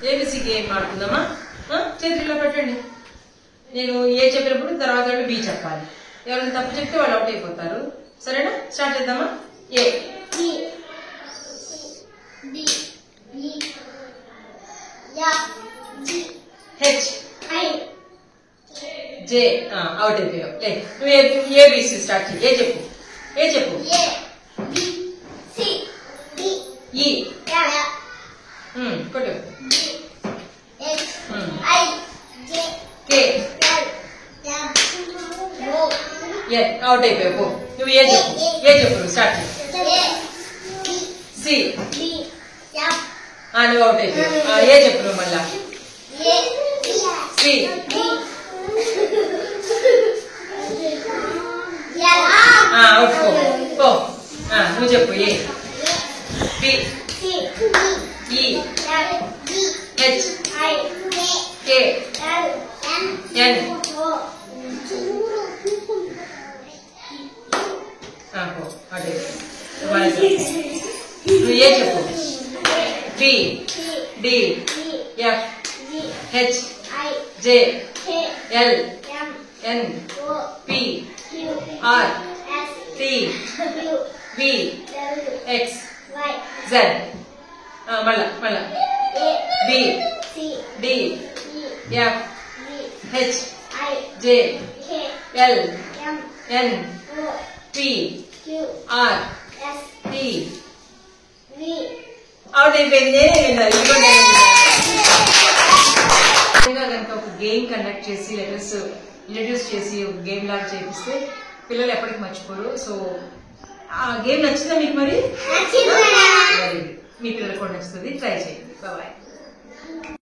ABC game ఆడుకుందామా? చేతిలో పెట్టండి. నేను ఏ చెప్పినప్పుడు తర్వాత బి చెప్పాలి. ఎవరైనా తప్పు చెప్తే వాళ్ళు అవుట్ అయిపోతారు. సరేనా? స్టార్ట్ చేద్దామా? ఏ హెచ్ జే అవుట్ అయిపోయావు. నువ్వు ఏబిసి స్టార్ట్ చేయి. ఏ చెప్పు. ఈ కొట్టు. కే అవుట్ అయిపోయావు. నువ్వు ఏ చెప్పు స్టార్ట్ చేయి. సి నువ్వు అవుట్ అయిపోయావు. ఏ చెప్పు నువ్వు మళ్ళా. సి అవుట్ పో. నువ్వు చెప్పు. ఏ బి ఈ హెచ్ కే ఎన్ నువ్వు ఏ చెప్పు. B D F H J L N P R T V X Z. మళ్ళా B D F H J L N P R T out అయిపోయింది. కనుక ఒక గేమ్ కండక్ట్ చేసి letters introduce చేసి ఒక game లాగా చేపిస్తే పిల్లలు ఎప్పటికీ మర్చిపోరు. సో ఆ గేమ్ నచ్చిందా మీకు? మరి మీ పిల్లలకు కూడా నచ్చుతుంది. ట్రై చేయండి. బాయ్.